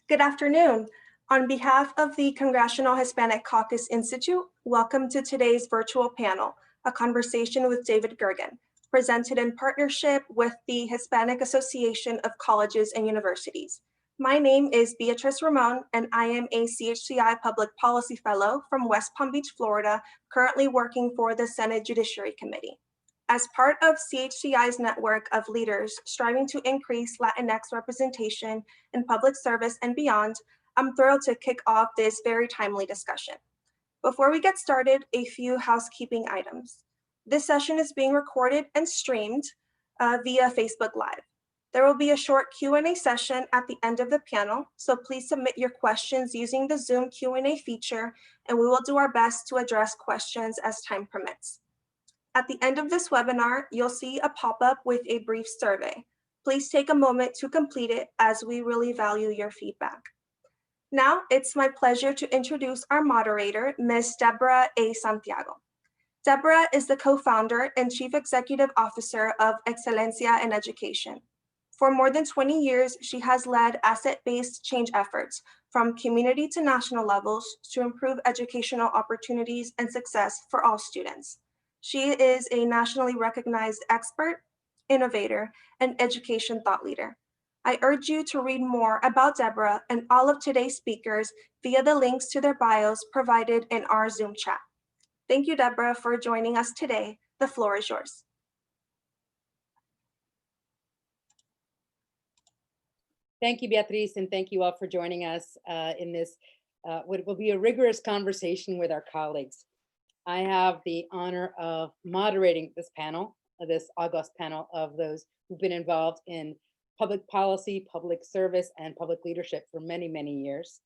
Good afternoon. On behalf of the Congressional Hispanic Caucus Institute, welcome to today's virtual panel, A Conversation with David Gergen, presented in partnership with the Hispanic Association of Colleges and Universities. My name is Beatrice Ramon, and I am a CHCI Public Policy Fellow from West Palm Beach, Florida, currently working for the Senate Judiciary Committee. As part of CHCI's network of leaders striving to increase Latinx representation in public service and beyond, I'm thrilled to kick off this very timely discussion. Before we get started, a few housekeeping items. This session is being recorded and streamed via Facebook Live. There will be a short Q&A session at the end of the panel, so please submit your questions using the Zoom Q&A feature, and we will do our best to address questions as time permits. At the end of this webinar, you'll see a pop-up with a brief survey. Please take a moment to complete it, as we really value your feedback. Now, it's my pleasure to introduce our moderator, Ms. Deborah A. Santiago. Deborah is the co-founder and chief executive officer of Excelencia in Education. For more than 20 years, she has led asset-based change efforts from community to national levels to improve educational opportunities and success for all students. She is a nationally recognized expert, innovator, and education thought leader. I urge you to read more about Deborah and all of today's speakers via the links to their bios provided in our Zoom chat. Thank you, Deborah, for joining us today. The floor is yours. Thank you, Beatriz, and thank you all for joining us in this, what will be a rigorous conversation with our colleagues. I have the honor of moderating this panel, this August panel of those who've been involved in public policy, public service, and public leadership for many, many years.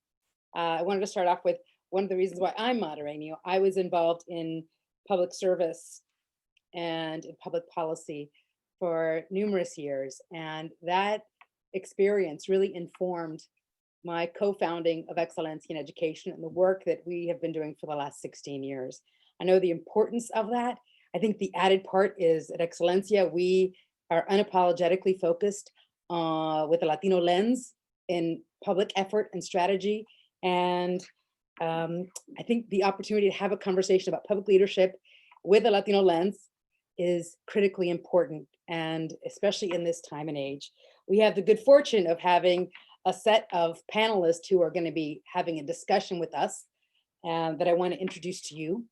I wanted to start off with one of the reasons why I'm moderating you. I was involved in public service and in public policy for numerous years, and that experience really informed my co-founding of Excelencia in Education and the work that we have been doing for the last 16 years. I know the importance of that. I think the added part is at Excelencia, we are unapologetically focused with a Latino lens in public effort and strategy. And I think the opportunity to have a conversation about public leadership with a Latino lens is critically important. And especially in this time and age, we have the good fortune of having a set of panelists who are going to be having a discussion with us that I want to introduce to you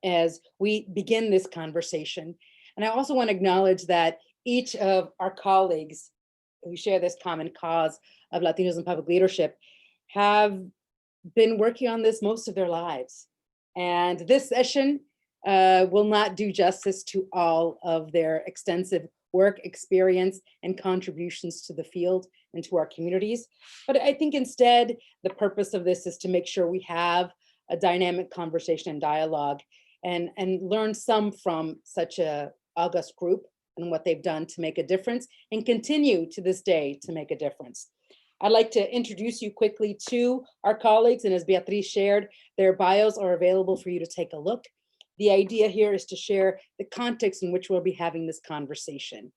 as we begin this conversation. And I also want to acknowledge that each of our colleagues who share this common cause of Latinos in public leadership have been working on this most of their lives. And this session will not do justice to all of their extensive work, experience, and contributions to the field and to our communities. But I think instead, the purpose of this is to make sure we have a dynamic conversation and dialogue and learn some from such a august group and what they've done to make a difference and continue to this day to make a difference. I'd like to introduce you quickly to our colleagues, and as Beatriz shared, their bios are available for you to take a look. The idea here is to share the context in which we'll be having this conversation.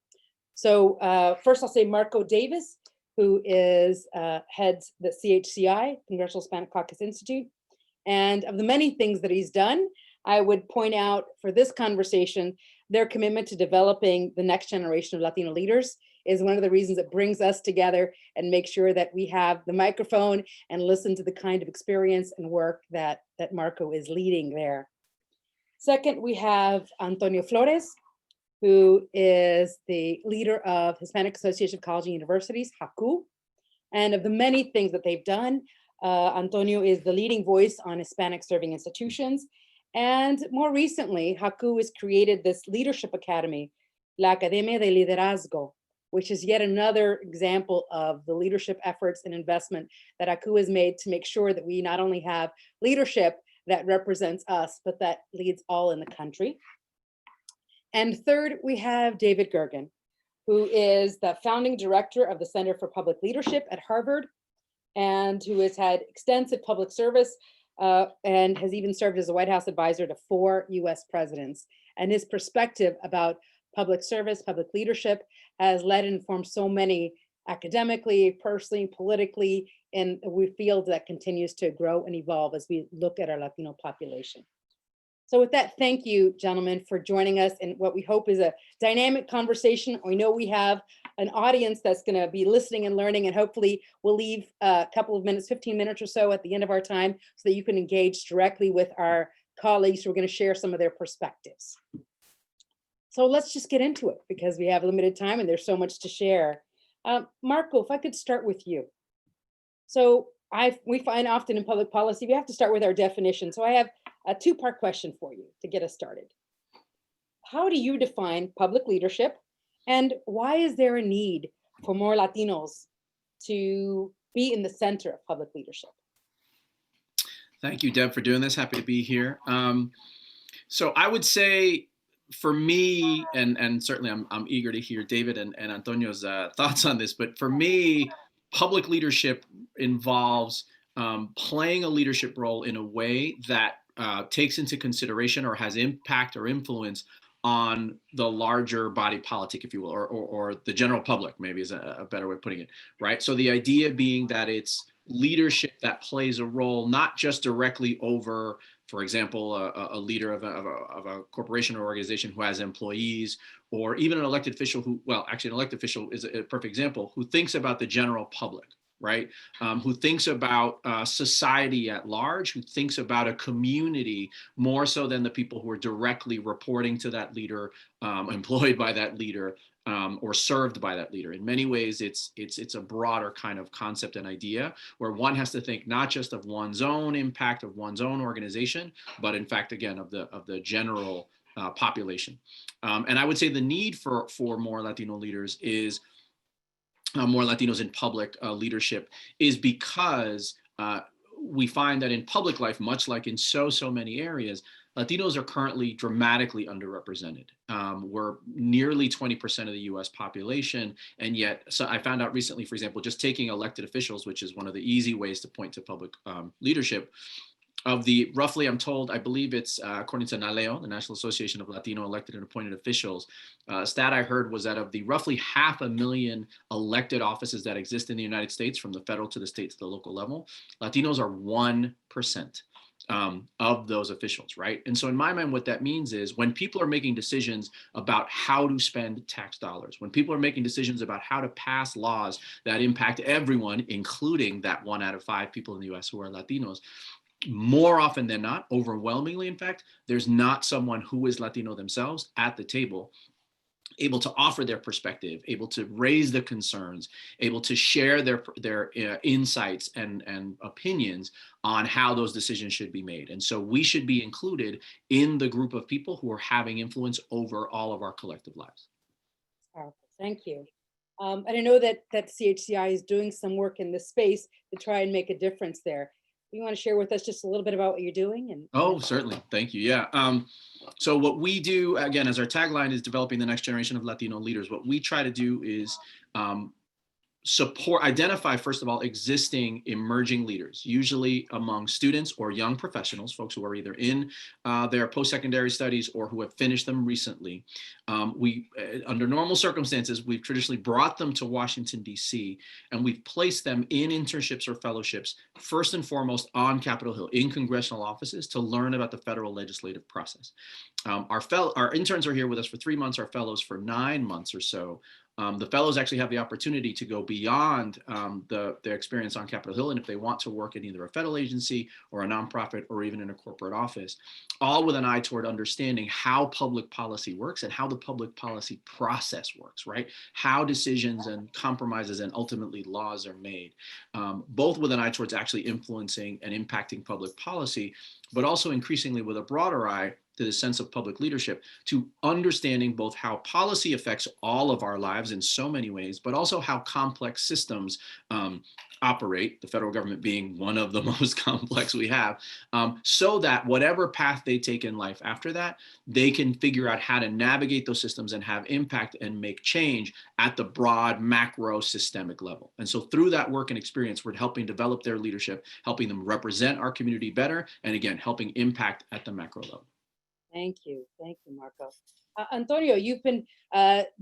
So first I'll say Marco Davis, who is heads the CHCI, Congressional Hispanic Caucus Institute. And of the many things that he's done, I would point out for this conversation, their commitment to developing the next generation of Latino leaders is one of the reasons that brings us together and make sure that we have the microphone and listen to the kind of experience and work that Marco is leading there. Second, we have Antonio Flores, who is the leader of Hispanic Association of Colleges and Universities, HACU. And of the many things that they've done, Antonio is the leading voice on Hispanic serving institutions. And more recently, HACU has created this leadership academy, La Academia de Liderazgo, which is yet another example of the leadership efforts and investment that HACU has made to make sure that we not only have leadership that represents us, but that leads all in the country. And third, we have David Gergen, who is the founding director of the Center for Public Leadership at Harvard, and who has had extensive public service and has even served as a White House advisor to 4 US presidents. And his perspective about public service, public leadership has led and informed so many academically, personally, politically, and we feel that continues to grow and evolve as we look at our Latino population. So with that, thank you, gentlemen, for joining us in what we hope is a dynamic conversation. We know we have an audience that's going to be listening and learning, and hopefully we'll leave a couple of minutes, 15 minutes or so at the end of our time so that you can engage directly with our colleagues who are going to share some of their perspectives. So let's just get into it because we have limited time and there's so much to share. Marco, if I could start with you. So we find often in public policy, we have to start with our definition. So I have a two-part question for you to get us started. How do you define public leadership, and why is there a need for more Latinos to be in the center of public leadership? Thank you, Deb, for doing this. Happy to be here. So I would say for me, and certainly I'm eager to hear David and Antonio's thoughts on this, but for me, public leadership involves playing a leadership role in a way that takes into consideration or has impact or influence on the larger body politic, if you will, or the general public, maybe is a better way of putting it, right? So the idea being that it's leadership that plays a role, not just directly over, for example, a leader of a corporation or organization who has employees, or even an elected official who, well, actually an elected official is a perfect example, who thinks about the general public, right? Who thinks about society at large, who thinks about a community more so than the people who are directly reporting to that leader, employed by that leader, or served by that leader. In many ways, it's a broader kind of concept and idea where one has to think not just of one's own impact of one's own organization, but in fact, again, of the general population. And I would say the need for more Latino leaders is more Latinos in public leadership is because we find that in public life, much like in so many areas, Latinos are currently dramatically underrepresented. We're nearly 20% of the US population. And yet, so I found out recently, for example, just taking elected officials, which is one of the easy ways to point to public leadership, of the roughly, I'm told, I believe it's according to NALEO, the National Association of Latino Elected and Appointed Officials, stat I heard was that of the roughly 500,000 elected offices that exist in the United States, from the federal to the state to the local level, Latinos are 1% of those officials, right? And so in my mind, what that means is when people are making decisions about how to spend tax dollars, when people are making decisions about how to pass laws that impact everyone, including that 1 out of 5 people in the US who are Latinos, more often than not, overwhelmingly, in fact, there's not someone who is Latino themselves at the table, able to offer their perspective, able to raise the concerns, able to share their insights and opinions on how those decisions should be made. And so we should be included in the group of people who are having influence over all of our collective lives. Powerful. Thank you. And I know that CHCI is doing some work in this space to try and make a difference there. You want to share with us just a little bit about what you're doing? Oh, certainly. Thank you. Yeah. So what we do, again, as our tagline is developing the next generation of Latino leaders, what we try to do is identify, first of all, existing emerging leaders, usually among students or young professionals, folks who are either in their post-secondary studies or who have finished them recently. Under normal circumstances, we've traditionally brought them to Washington, D.C., and we've placed them in internships or fellowships, first and foremost on Capitol Hill, in congressional offices, to learn about the federal legislative process. Our interns are here with us for 3 months, our fellows for 9 months or so. The fellows actually have the opportunity to go beyond their experience on Capitol Hill, and if they want to work in either a federal agency or a nonprofit or even in a corporate office, all with an eye toward understanding how public policy works and how the public policy process works, right? How decisions and compromises and ultimately laws are made, both with an eye towards actually influencing and impacting public policy, but also increasingly with a broader eye to the sense of public leadership, to understanding both how policy affects all of our lives in so many ways, but also how complex systems operate, the federal government being one of the most complex we have, so that whatever path they take in life after that, they can figure out how to navigate those systems and have impact and make change at the broad macro systemic level. And so through that work and experience, we're helping develop their leadership, helping them represent our community better, and again, helping impact at the macro level. Thank you, Marco. Antonio, you've been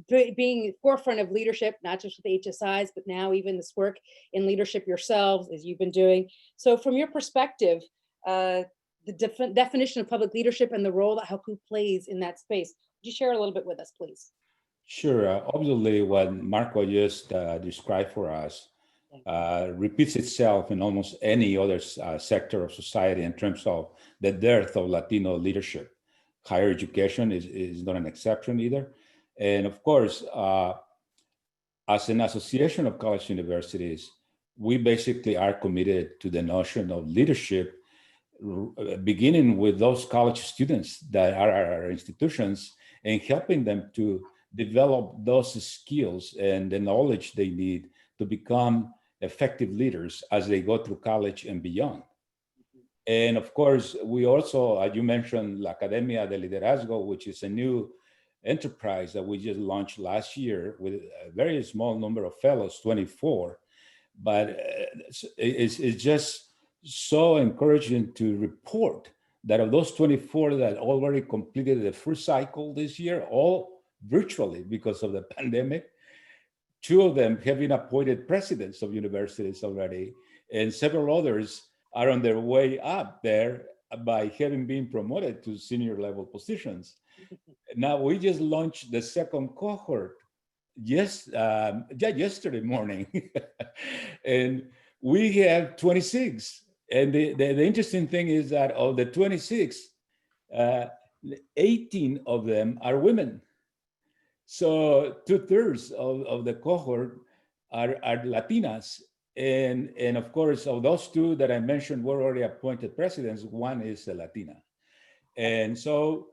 being forefront of leadership, not just with the HSIs, but now even this work in leadership yourselves, as you've been doing. So from your perspective, the definition of public leadership and the role that HACU plays in that space, would you share a little bit with us, please? Sure. Obviously, what Marco just described for us repeats itself in almost any other sector of society in terms of the dearth of Latino leadership. Higher education is not an exception either. And of course, as an association of college universities, we basically are committed to the notion of leadership, beginning with those college students that are at our institutions and helping them to develop those skills and the knowledge they need to become effective leaders as they go through college and beyond. And of course, we also, as you mentioned, La Academia de Liderazgo, which is a new enterprise that we just launched last year with a very small number of fellows, 24. But it's just so encouraging to report that of those 24 that already completed the first cycle this year, all virtually because of the pandemic, 2 of them have been appointed presidents of universities already, and several others are on their way up there by having been promoted to senior level positions. Now, we just launched the second cohort yesterday morning, and we have 26. And the interesting thing is that of the 26, 18 of them are women. So 2/3 of the cohort are Latinas. And of course, of those 2 that I mentioned were already appointed presidents, 1 is a Latina. And so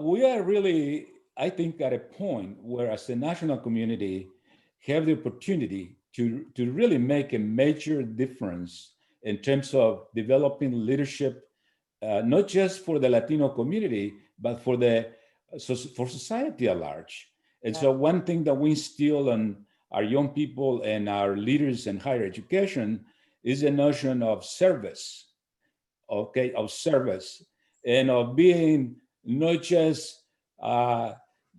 we are really, I think, at a point where as a national community have the opportunity to really make a major difference in terms of developing leadership, not just for the Latino community, but for society at large. And so one thing that we instill on our young people and our leaders in higher education is the notion of service, okay, of service, and of being not just,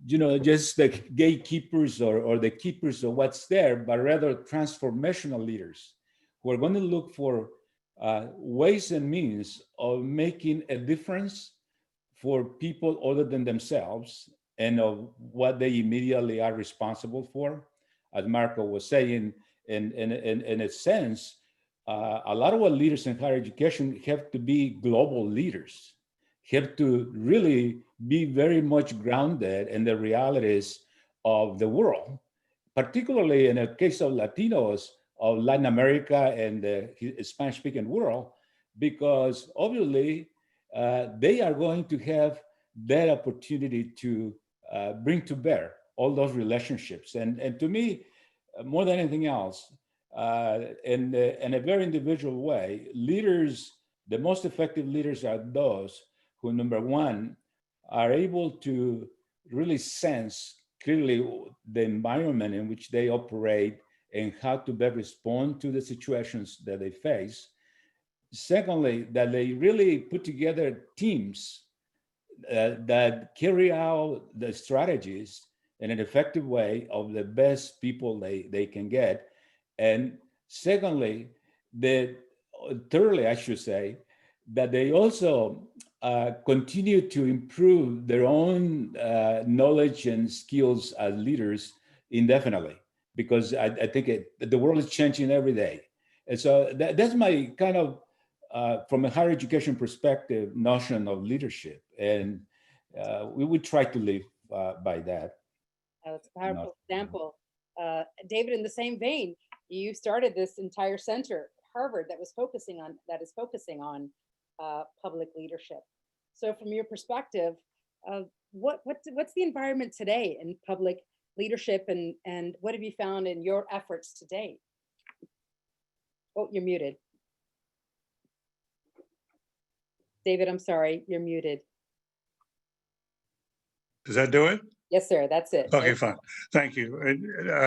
just the gatekeepers or the keepers of what's there, but rather transformational leaders who are going to look for ways and means of making a difference for people other than themselves and of what they immediately are responsible for. As Marco was saying, in a sense, a lot of our leaders in higher education have to be global leaders, have to really be very much grounded in the realities of the world, particularly in the case of Latinos, of Latin America and the Spanish-speaking world, because obviously they are going to have that opportunity to bring to bear all those relationships. And to me, more than anything else, in a very individual way, leaders, the most effective leaders are those who, number one, are able to really sense clearly the environment in which they operate and how to better respond to the situations that they face. Secondly, that they really put together teams that carry out the strategies in an effective way of the best people they can get. And secondly, thirdly, I should say, that they also continue to improve their own knowledge and skills as leaders indefinitely, because I think the world is changing every day. And so that's my kind of, from a higher education perspective, notion of leadership. And we would try to live by that. That's a powerful example. David, in the same vein, you started this entire center at Harvard that is focusing on public leadership. So from your perspective, what's the environment today in public leadership, and what have you found in your efforts to date? Oh, you're muted. David, I'm sorry, you're muted. Does that do it? Yes, sir, that's it. Okay, fine. Thank you.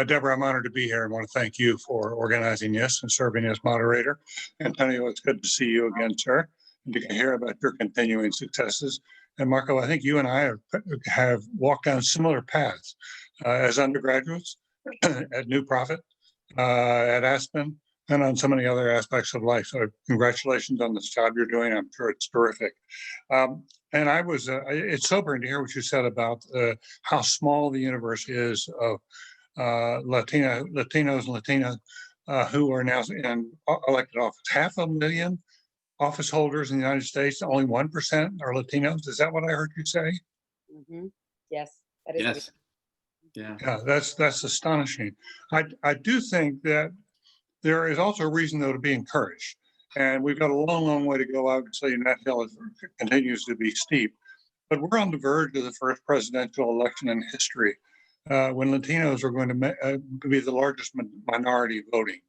Deborah, I'm honored to be here. I want to thank you for organizing this and serving as moderator. Antonio, it's good to see you again, sir, and to hear about your continuing successes And Marco, I think you and I have walked down similar paths as undergraduates at New Profit, at Aspen, and on so many other aspects of life. So congratulations on this job you're doing. I'm sure it's terrific. And I was, it's sobering to hear what you said about how small the universe is of Latinos and Latinas who are now in elected office. 500,000 office holders in the United States, only 1% are Latinos. Is that what I heard you say? Mm-hmm. Yes, that is. Yes. Yeah. Yeah, that's astonishing. I do think that there is also a reason, though, to be encouraged. And we've got a long, long way to go, obviously, and that hill continues to be steep. But we're on the verge of the first presidential election in history when Latinos are going to be the largest minority voting.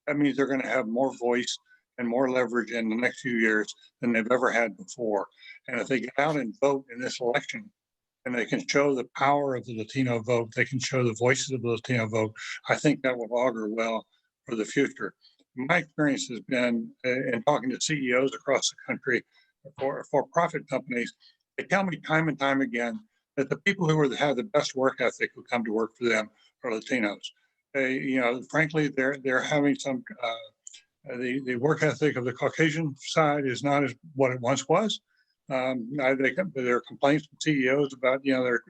That means they're going to have more voice and more leverage in the next few years than they've ever had before. And if they get out and vote in this election, and they can show the power of the Latino vote, they can show the voices of the Latino vote, I think that will augur well for the future. My experience has been in talking to CEOs across the country for profit companies. They tell me time and time again that the people who have the best work ethic who come to work for them are Latinos. They, frankly, they're having some. The work ethic of the Caucasian side is not as what it once was. There are complaints from CEOs about,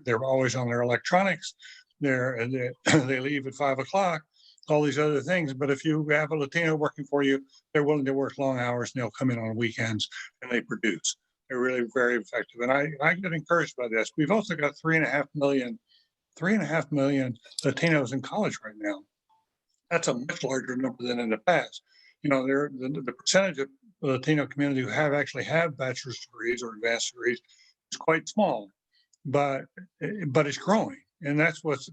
they're always on their electronics. They leave at 5 o'clock. All these other things. But if you have a Latino working for you, they're willing to work long hours and they'll come in on weekends and they produce. They're really very effective. And I get encouraged by this. We've also got 3.5 million Latinos in college right now. That's a much larger number than in the past. The percentage of the Latino community who actually have bachelor's degrees or advanced degrees is quite small, but it's growing. And that's what's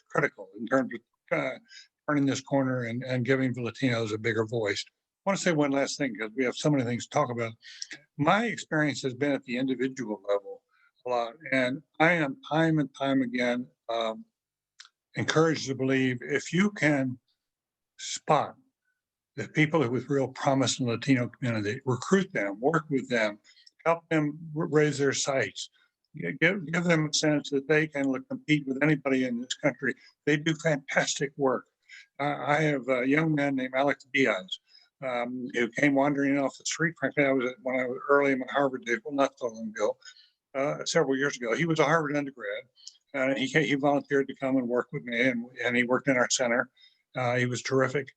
critical in terms of turning this corner and giving the Latinos a bigger voice. I want to say one last thing because we have so many things to talk about. My experience has been at the individual level a lot, and I am time and time again encouraged to believe if you can spot the people with real promise in the Latino community, recruit them, work with them, help them raise their sights, give them a sense that they can compete with anybody in this country. They do fantastic work. I have a young man named Alex Diaz who came wandering off the street. Frankly, when I was early in my Harvard days, well, not so long ago, several years ago. He was a Harvard undergrad, and he volunteered to come and work with me, and he worked in our center. He was terrific.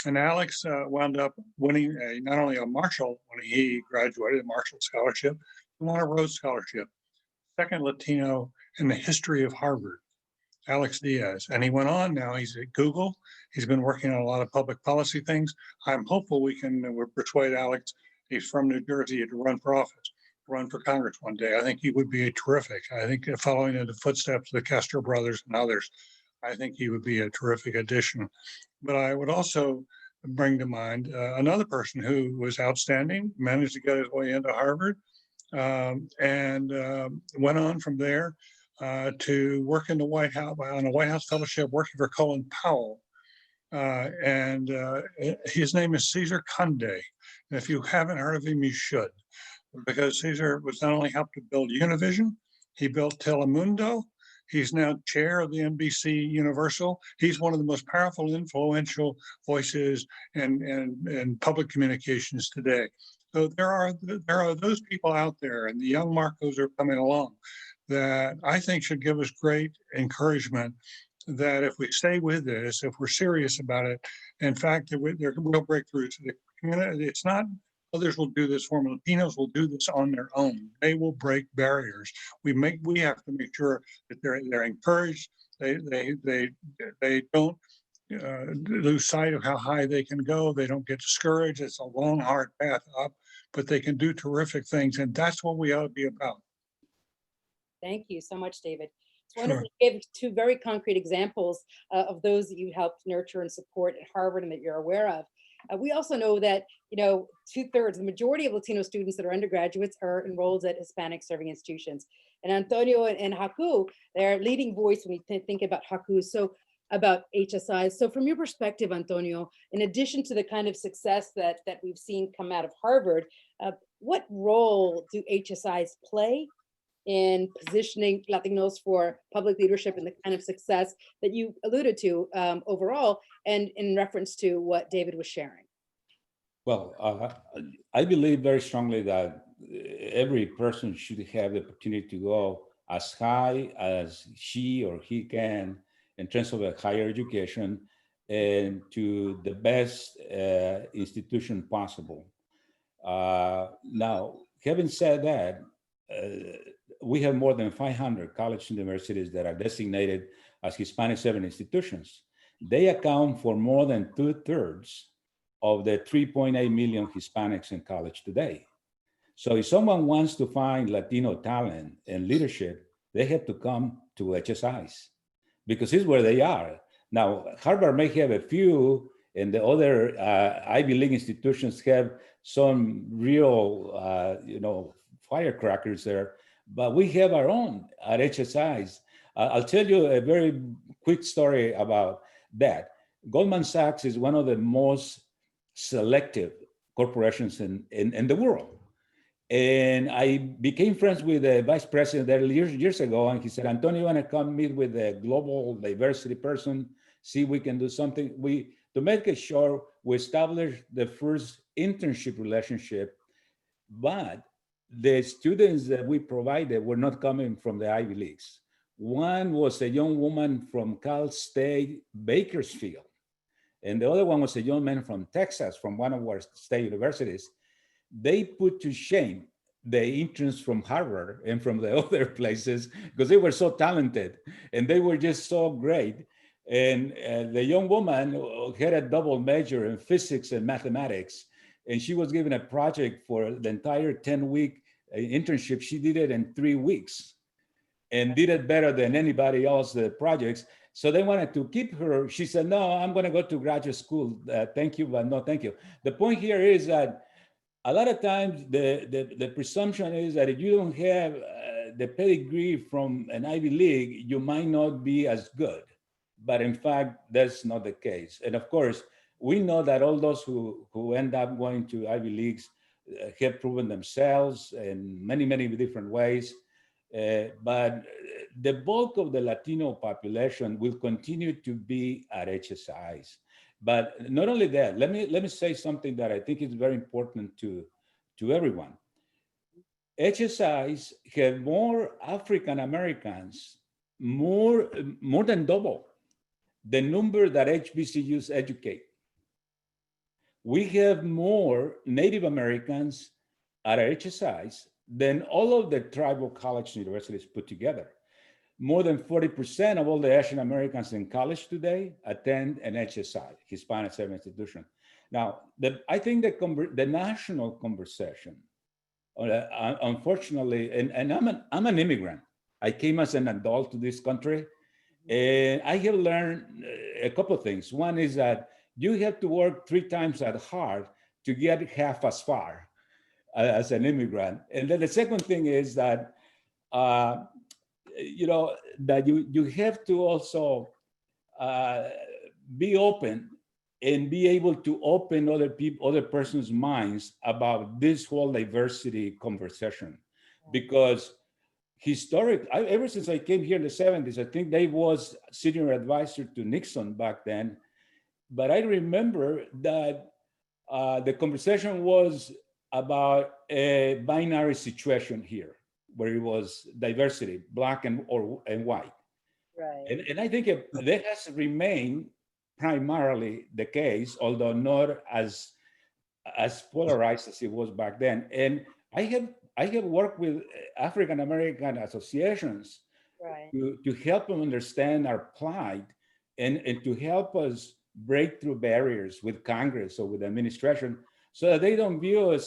And Alex wound up winning not only a Marshall when he graduated, a Marshall Scholarship, he won a Rhodes Scholarship. Second Latino in the history of Harvard, Alex Diaz. And he went on now, he's at Google. He's been working on a lot of public policy things. I'm hopeful we can persuade Alex, he's from New Jersey, to run for office, run for Congress one day. I think he would be terrific. I think following in the footsteps of the Castro brothers and others, I think he would be a terrific addition. But I would also bring to mind another person who was outstanding, managed to get his way into Harvard, and went on from there to work in the White House on a White House fellowship, working for Colin Powell. And his name is Cesar Conde. And if you haven't heard of him, you should, because Cesar was not only helped to build Univision, he built Telemundo. He's now chair of the NBC Universal. He's one of the most powerful, influential voices in public communications today. So there are those people out there, and the young Marcos are coming along, that I think should give us great encouragement that if we stay with this, if we're serious about it, in fact, there are real breakthroughs. The community, it's not others will do this for them. Latinos will do this on their own. They will break barriers. We have to make sure that they're encouraged. They don't lose sight of how high they can go. They don't get discouraged. It's a long, hard path up, but they can do terrific things, and that's what we ought to be about. Thank you so much, David. It's wonderful. You gave two very concrete examples of those that you helped nurture and support at Harvard and that you're aware of. We also know that, 2/3, the majority of Latino students that are undergraduates are enrolled at Hispanic serving institutions. And Antonio and HACU, they're leading voice when we think about HACU, so about HSIs. So from your perspective, Antonio, in addition to the kind of success that we've seen come out of Harvard, what role do HSIs play in positioning Latinos for public leadership and the kind of success that you alluded to overall, and in reference to what David was sharing? Well, I believe very strongly that every person should have the opportunity to go as high as she or he can in terms of a higher education and to the best institution possible. Now, having said that, we have more than 500 college universities that are designated as Hispanic 7 institutions. They account for more than 2/3 of the 3.8 million Hispanics in college today. So if someone wants to find Latino talent and leadership, they have to come to HSIs because it's where they are. Now, Harvard may have a few, and the other Ivy League institutions have some real, firecrackers there, but we have our own at HSIs. I'll tell you a very quick story about that. Goldman Sachs is one of the most selective corporations in the world. And I became friends with the vice president there years ago, and he said, Antonio, you want to come meet with a global diversity person, see if we can do something? To make it short, we established the first internship relationship, but the students that we provided were not coming from the Ivy Leagues. One was a young woman from Cal State Bakersfield, and the other one was a young man from Texas, from one of our state universities. They put to shame the interns from Harvard and from the other places because they were so talented and they were just so great. And the young woman had a double major in physics and mathematics, and she was given a project for the entire 10-week internship. She did it in 3 weeks and did it better than anybody else, the projects. So they wanted to keep her. She said, no, I'm going to go to graduate school. Thank you, but no, thank you. The point here is that a lot of times the presumption is that if you don't have the pedigree from an Ivy League, you might not be as good. But in fact, that's not the case. And of course, we know that all those who end up going to Ivy Leagues have proven themselves in many, many different ways. But the bulk of the Latino population will continue to be at HSIs. But not only that, let me say something that I think is very important to everyone. HSIs have more African Americans, more than double the number that HBCUs educate. We have more Native Americans at our HSIs than all of the tribal college universities put together. More than 40% of all the Asian Americans in college today attend an HSI, Hispanic 7 institution. Now, I think the national conversation, unfortunately, and I'm an immigrant. I came as an adult to this country, and I have learned a couple of things. One is that you have to work 3 times as hard to get half as far as an immigrant. And then the second thing is that that you have to also be open and be able to open other person's minds about this whole diversity conversation. Because ever since I came here in the 70s, I think Dave was senior advisor to Nixon back then. But I remember that the conversation was about a binary situation here, where it was diversity, Black and white. Right. And I think that has remained primarily the case, although not as polarized as it was back then. And I have worked with African American associations to help them understand our plight and to help us break through barriers with Congress or with the administration, so that they don't view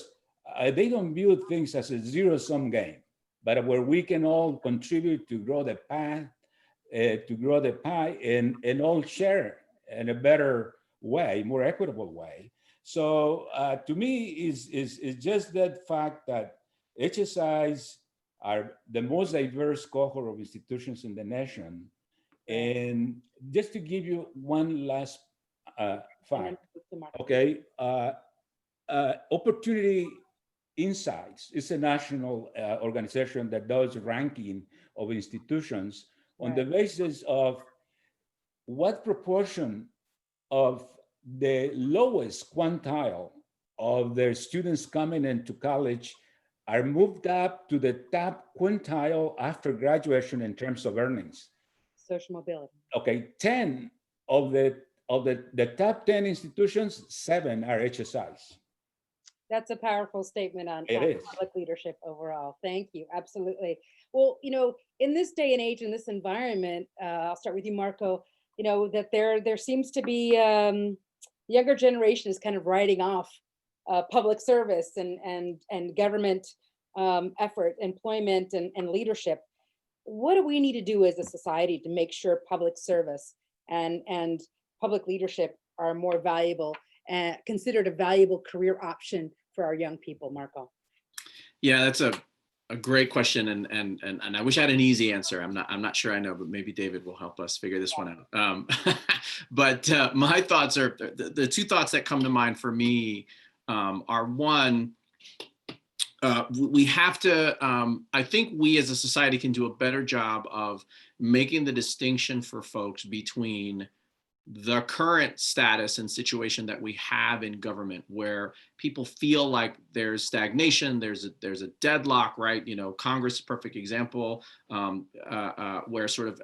things as a zero-sum game, but where we can all contribute to grow the pie, and all share in a better way, more equitable way. So to me, is just that fact that HSIs are the most diverse cohort of institutions in the nation. And just to give you one last fact, okay, opportunity Insights. It's a national organization that does ranking of institutions on the basis of what proportion of the lowest quintile of their students coming into college are moved up to the top quintile after graduation in terms of earnings. Social mobility. Okay, 10 of the top 10 institutions, 7 are HSIs. That's a powerful statement on It is. public leadership overall. Thank you. Absolutely. Well, in this day and age, in this environment, I'll start with you, Marco, that there seems to be the younger generation is kind of writing off public service and government effort, employment and leadership. What do we need to do as a society to make sure public service and public leadership are more valuable and considered a valuable career option for our young people, Marco? Yeah, that's a great question, and I wish I had an easy answer. I'm not sure I know, but maybe David will help us figure this one out. But my thoughts are the two thoughts that come to mind for me are one. We have to, I think we as a society can do a better job of making the distinction for folks between the current status and situation that we have in government, where people feel like there's stagnation, there's a deadlock, right? Congress is a perfect example, where sort of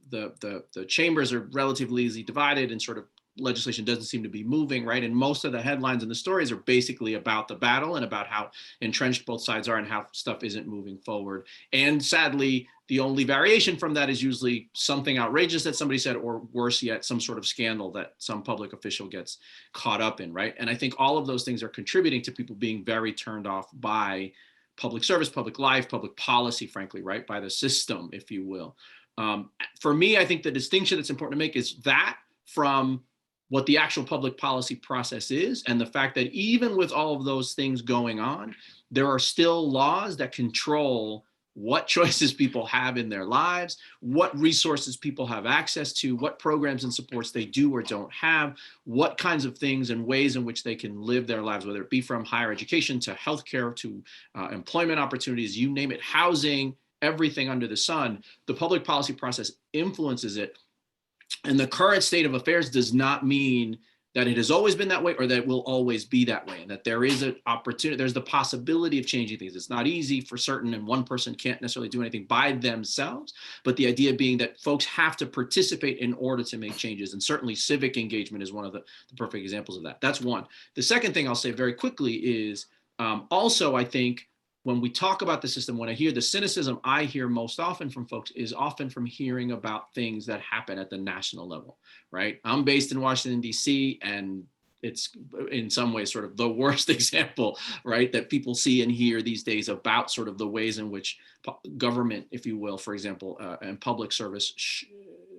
the chambers are relatively easily divided and sort of legislation doesn't seem to be moving, right? And most of the headlines and the stories are basically about the battle and about how entrenched both sides are and how stuff isn't moving forward. And sadly, the only variation from that is usually something outrageous that somebody said, or worse yet, some sort of scandal that some public official gets caught up in, right? And I think all of those things are contributing to people being very turned off by public service, public life, public policy, frankly, right? By the system, if you will. For me, I think the distinction that's important to make is that from what the actual public policy process is, and the fact that even with all of those things going on, there are still laws that control what choices people have in their lives, what resources people have access to, what programs and supports they do or don't have, what kinds of things and ways in which they can live their lives, whether it be from higher education to healthcare to employment opportunities, you name it, housing, everything under the sun. The public policy process influences it. And the current state of affairs does not mean that it has always been that way or that it will always be that way, and that there is an opportunity, there's the possibility of changing things. It's not easy for certain, and one person can't necessarily do anything by themselves, but the idea being that folks have to participate in order to make changes. And certainly civic engagement is one of the perfect examples of that. That's one. The second thing I'll say very quickly is also, I think, when we talk about the system, when I hear the cynicism I hear most often from folks is often from hearing about things that happen at the national level, right? I'm based in Washington, D.C., and it's in some ways sort of the worst example, right, that people see and hear these days about sort of the ways in which government, if you will, for example, and public service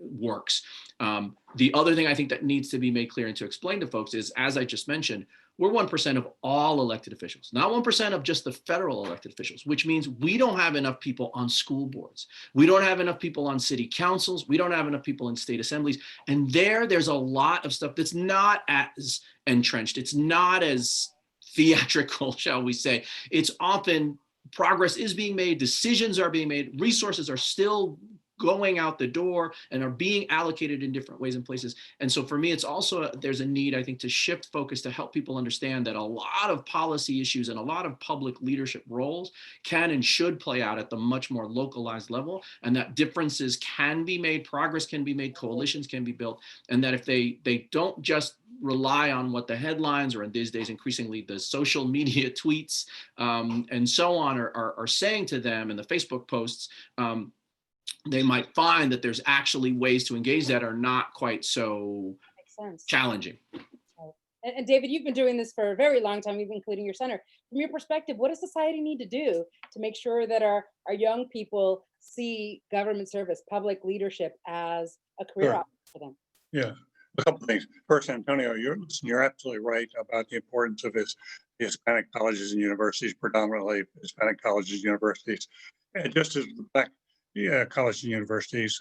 works. The other thing I think that needs to be made clear and to explain to folks is, as I just mentioned, we're 1% of all elected officials, not 1% of just the federal elected officials, which means we don't have enough people on school boards. We don't have enough people on city councils. We don't have enough people in state assemblies. And there's a lot of stuff that's not as entrenched. It's not as theatrical, shall we say. It's often progress is being made, decisions are being made, resources are still going out the door and are being allocated in different ways and places. And so for me, it's also, there's a need, I think, to shift focus to help people understand that a lot of policy issues and a lot of public leadership roles can and should play out at the much more localized level, and that differences can be made, progress can be made, coalitions can be built, and that if they don't just rely on what the headlines, or in these days increasingly the social media tweets and so on are saying to them, and the Facebook posts, they might find that there's actually ways to engage that are not quite so challenging. And David, you've been doing this for a very long time, even including your center. From your perspective, what does society need to do to make sure that our young people see government service, public leadership as a career option for them? Yeah, a couple of things. First, Antonio, you're absolutely right about the importance of the Hispanic colleges and universities, predominantly Hispanic colleges and universities. And just as the Black colleges and universities,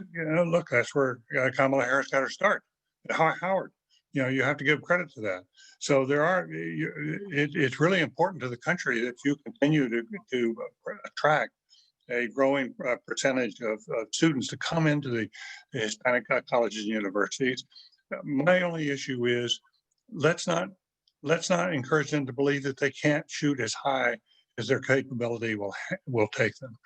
look, that's where Kamala Harris got her start at Howard. you have to give credit to that. So it's really important to the country that you continue to attract a growing percentage of students to come into the Hispanic colleges and universities. My only issue is let's not encourage them to believe that they can't shoot as high as their capability will take them.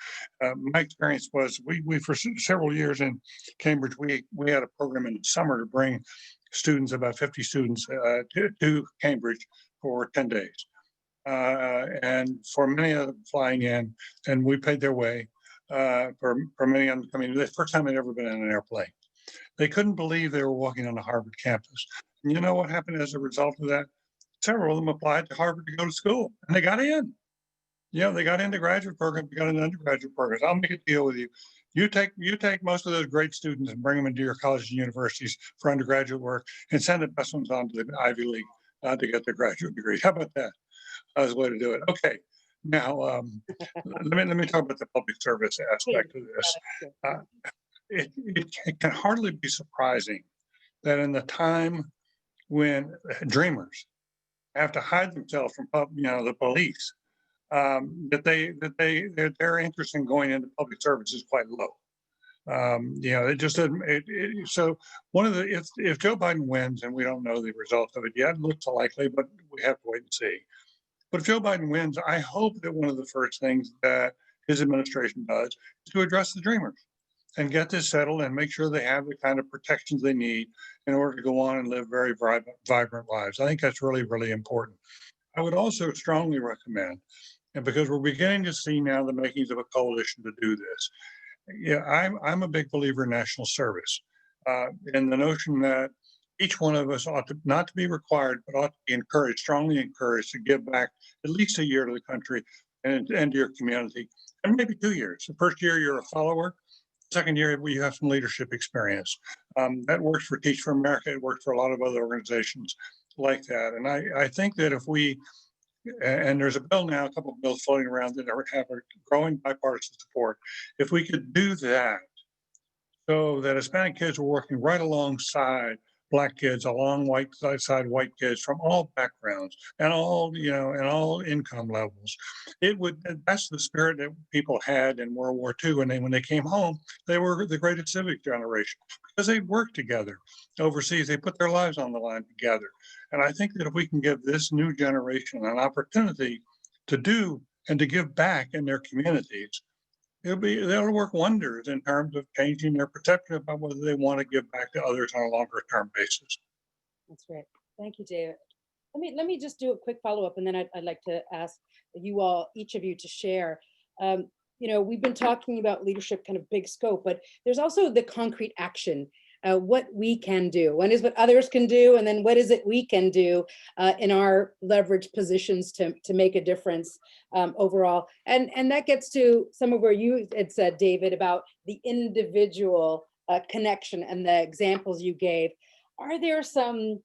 My experience was we for several years in Cambridge, we had a program in the summer to bring students, about 50 students, to Cambridge for 10 days. And for many of them flying in, and we paid their way, for many of them coming, the first time they'd ever been in an airplane. They couldn't believe they were walking on the Harvard campus. And you know what happened as a result of that? Several of them applied to Harvard to go to school, and they got in. They got into graduate programs, they got into undergraduate programs. I'll make a deal with you. You take most of those great students and bring them into your colleges and universities for undergraduate work, and send the best ones on to the Ivy League to get their graduate degree. How about that? That's the way to do it. Okay. Now, let me talk about the public service aspect of this. It can hardly be surprising that in the time when dreamers have to hide themselves from the police, that their interest in going into public service is quite low. It just doesn't. So if Joe Biden wins, and we don't know the results of it yet, it looks likely, but we have to wait and see. But if Joe Biden wins, I hope that one of the first things that his administration does is to address the dreamers and get this settled and make sure they have the kind of protections they need in order to go on and live very vibrant lives. I think that's really, really important. I would also strongly recommend, and because we're beginning to see now the makings of a coalition to do this. I'm a big believer in national service, and the notion that each one of us ought to not to be required, but ought to be encouraged, strongly encouraged to give back at least a year to the country and to your community, and maybe 2 years. The first year you're a follower, second year you have some leadership experience. That works for Teach for America. It works for a lot of other organizations like that. And I think that if we, and there's a bill now, a couple of bills floating around that have a growing bipartisan support. If we could do that, so that Hispanic kids were working right alongside Black kids, alongside white kids from all backgrounds and all income levels, that's the spirit that people had in World War II. And then when they came home, they were the greatest civic generation because they worked together overseas. They put their lives on the line together. And I think that if we can give this new generation an opportunity to do and to give back in their communities, they'll work wonders in terms of changing their perception about whether they want to give back to others on a longer term basis. That's great. Thank you, David. Let me just do a quick follow up, and then I'd like to ask you all, each of you, to share. We've been talking about leadership, kind of big scope, but there's also the concrete action. What we can do. One is what others can do, and then what is it we can do in our leveraged positions to make a difference overall. And that gets to some of where you had said, David, about the individual connection and the examples you gave. Are there some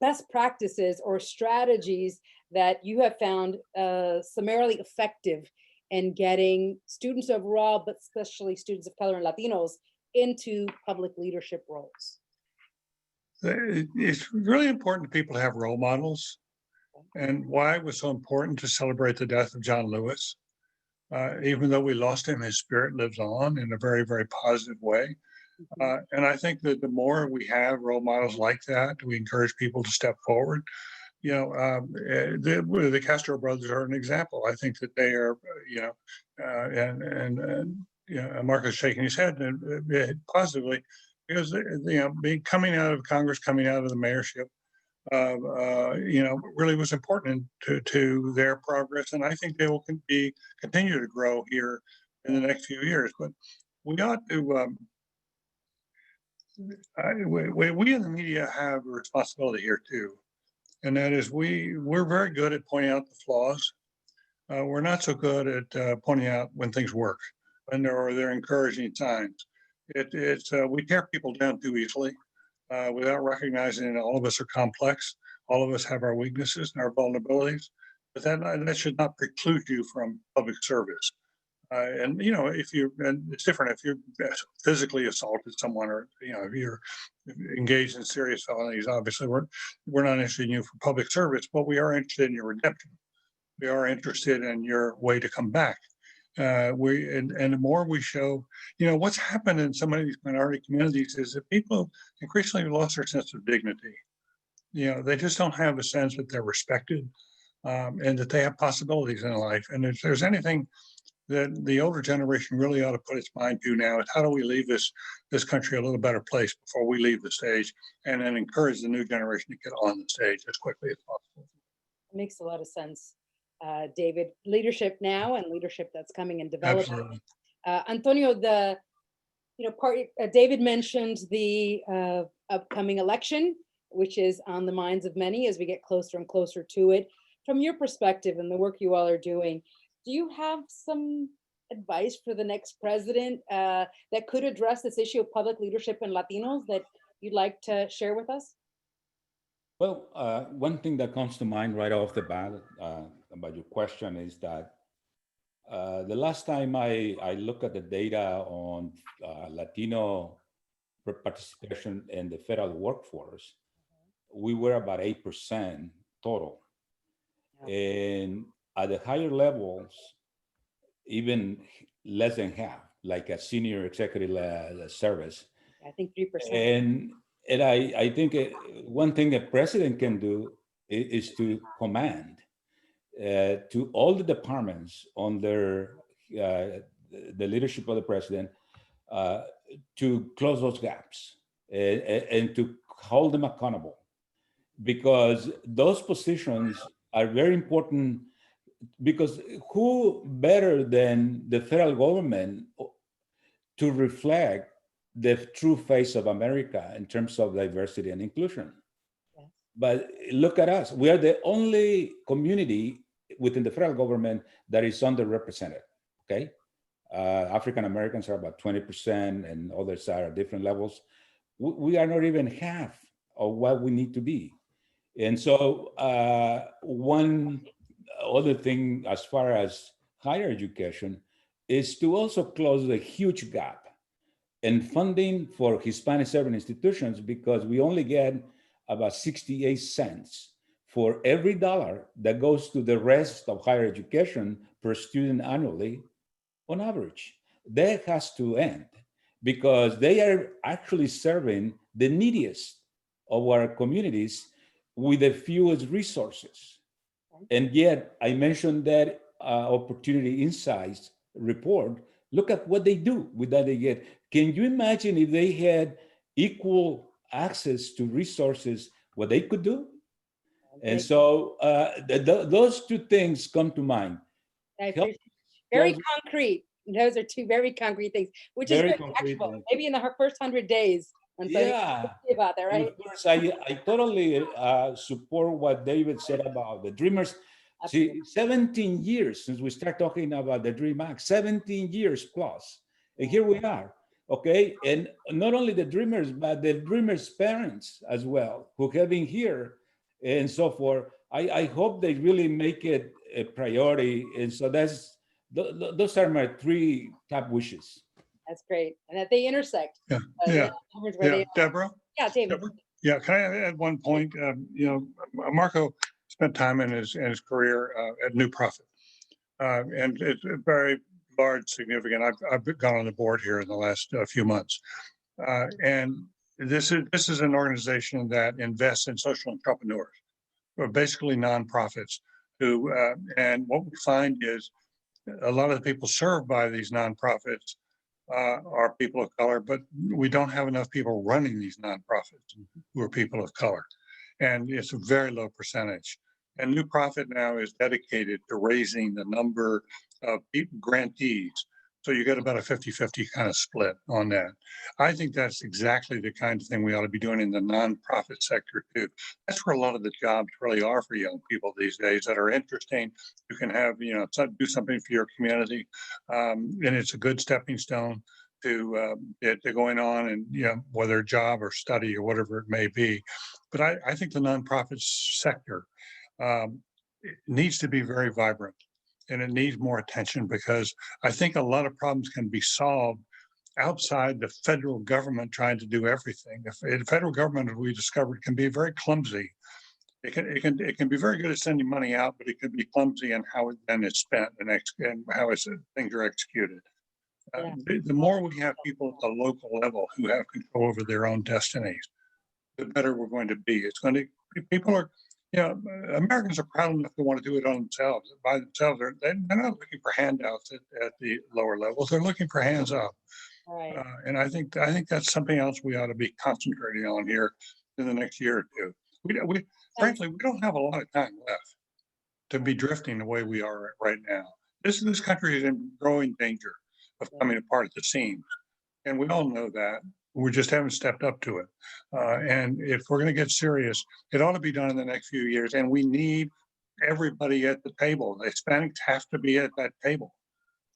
best practices or strategies that you have found summarily effective in getting students overall, but especially students of color and Latinos, into public leadership roles? It's really important for people to have role models, and why it was so important to celebrate the death of John Lewis. Even though we lost him, his spirit lives on in a very, very positive way. And I think that the more we have role models like that, we encourage people to step forward. The Castro brothers are an example. I think that they are, Marcus shaking his head positively, because coming out of Congress, coming out of the mayorship, really was important to their progress, and I think they will continue to grow here in the next few years. But we ought to. We in the media have a responsibility here too, and that is we're very good at pointing out the flaws. We're not so good at pointing out when things work. And they're encouraging signs. We tear people down too easily without recognizing that all of us are complex. All of us have our weaknesses and our vulnerabilities, but that should not preclude you from public service. And it's different if you physically assaulted someone, or if you're engaged in serious felonies. Obviously, we're not interested in you for public service, but we are interested in your redemption. We are interested in your way to come back. And the more we show, what's happened in some of these minority communities is that people increasingly lost their sense of dignity. They just don't have a sense that they're respected, and that they have possibilities in life. And if there's anything that the older generation really ought to put its mind to now, is how do we leave this country a little better place before we leave the stage, and then encourage the new generation to get on the stage as quickly as possible. It makes a lot of sense, David. Leadership now and leadership that's coming and developing. Absolutely. Antonio, David mentioned the upcoming election, which is on the minds of many as we get closer and closer to it. From your perspective and the work you all are doing, do you have some advice for the next president that could address this issue of public leadership in Latinos that you'd like to share with us? Well, one thing that comes to mind right off the bat about your question is that the last time I looked at the data on Latino participation in the federal workforce, we were about 8% total. Yeah. And at the higher levels, even less than half, like a senior executive service. I think 3%. And I think one thing a president can do is to command to all the departments under the leadership of the president to close those gaps and to hold them accountable, because those positions are very important. Because who better than the federal government to reflect the true face of America in terms of diversity and inclusion? Yes. But look at us. We are the only community within the federal government that is underrepresented, okay? African Americans are about 20% and others are at different levels. We are not even half of what we need to be. And so one other thing as far as higher education is to also close the huge gap in funding for Hispanic serving institutions, because we only get about 68 cents for every dollar that goes to the rest of higher education per student annually on average. That has to end, because they are actually serving the neediest of our communities with the fewest resources. And yet, I mentioned that Opportunity Insights report. Look at what they do with that they get. Can you imagine if they had equal access to resources, what they could do? And so those two things come to mind. Very concrete. Those are two very concrete things, which is very actual. Maybe in the first 100 days. Yeah, about that, right? Of course, I totally support what David said about the Dreamers. Absolutely. See, 17 years since we start talking about the Dream Act, 17 years plus, and here we are, okay? And not only the Dreamers, but the Dreamers' parents as well, who have been here and so forth. I hope they really make it a priority, and so those are my three top wishes. That's great, and that they intersect. Yeah. Deborah. Yeah, David. Deborah? Yeah, can I add one point? Marco spent time in his career at New Profit, and it's a very large, significant. I've gone on the board here in the last few months, and this is an organization that invests in social entrepreneurs, or basically nonprofits. And what we find is a lot of the people served by these nonprofits are people of color, but we don't have enough people running these nonprofits who are people of color. And it's a very low percentage. And New Profit now is dedicated to raising the number of grantees. So you get about a 50-50 kind of split on that. I think that's exactly the kind of thing we ought to be doing in the nonprofit sector too. That's where a lot of the jobs really are for young people these days that are interesting. You can have, do something for your community. And it's a good stepping stone to going on and, whether a job or study or whatever it may be. But I think the nonprofit sector needs to be very vibrant. and it needs more attention because I think a lot of problems can be solved outside the federal government trying to do everything. The federal government, as we discovered, can be very clumsy. It can be very good at sending money out, but it can be clumsy in how it then is spent and how things are executed. Yeah. The more we have people at the local level who have control over their own destinies, the better we're going to be. It's going to, people are, Americans are proud enough to want to do it on themselves, by themselves. They're not looking for handouts at the lower levels. They're looking for hands up. Right. And I think that's something else we ought to be concentrating on here in the next year or two. Frankly, we don't have a lot of time left to be drifting the way we are right now. This country is in growing danger of coming apart at the seams, and we all know that. We just haven't stepped up to it. And if we're going to get serious, it ought to be done in the next few years. And we need everybody at the table. The Hispanics have to be at that table.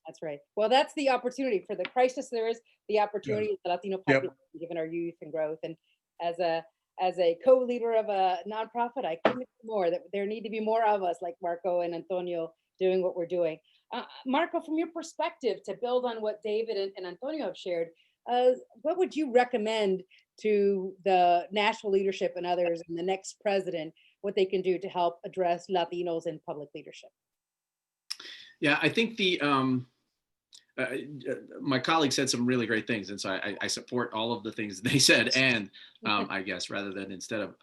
That's right. Well, that's the opportunity for the crisis. There is the opportunity of the Latino population, given our youth and growth. And as a co-leader of a nonprofit, I couldn't agree more that there need to be more of us like Marco and Antonio doing what we're doing. Marco, from your perspective, to build on what David and Antonio have shared, what would you recommend to the national leadership and others and the next president, what they can do to help address Latinos in public leadership? Yeah, I think my colleague said some really great things, and so I support all of the things they said, and I guess rather than instead of.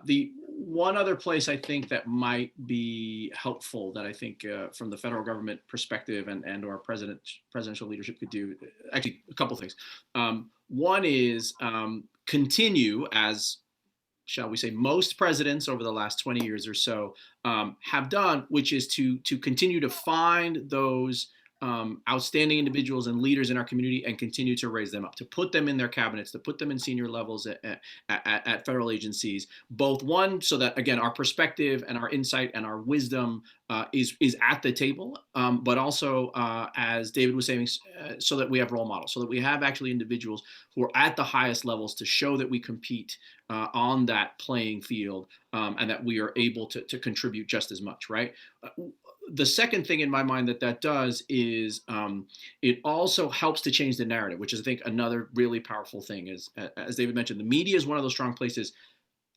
The one other place I think that might be helpful that I think from the federal government perspective and or presidential leadership could do, actually a couple things. One is continue, as shall we say, most presidents over the last 20 years or so have done, which is to continue to find those outstanding individuals and leaders in our community and continue to raise them up, to put them in their cabinets, to put them in senior levels at federal agencies, both one, so that, again, our perspective and our insight and our wisdom is at the table, but also, as David was saying, so that we have role models, so that we have actually individuals who are at the highest levels to show that we compete on that playing field and that we are able to contribute just as much, right? The second thing in my mind that does is it also helps to change the narrative, which is, I think, another really powerful thing. Is, as David mentioned, the media is one of those strong places.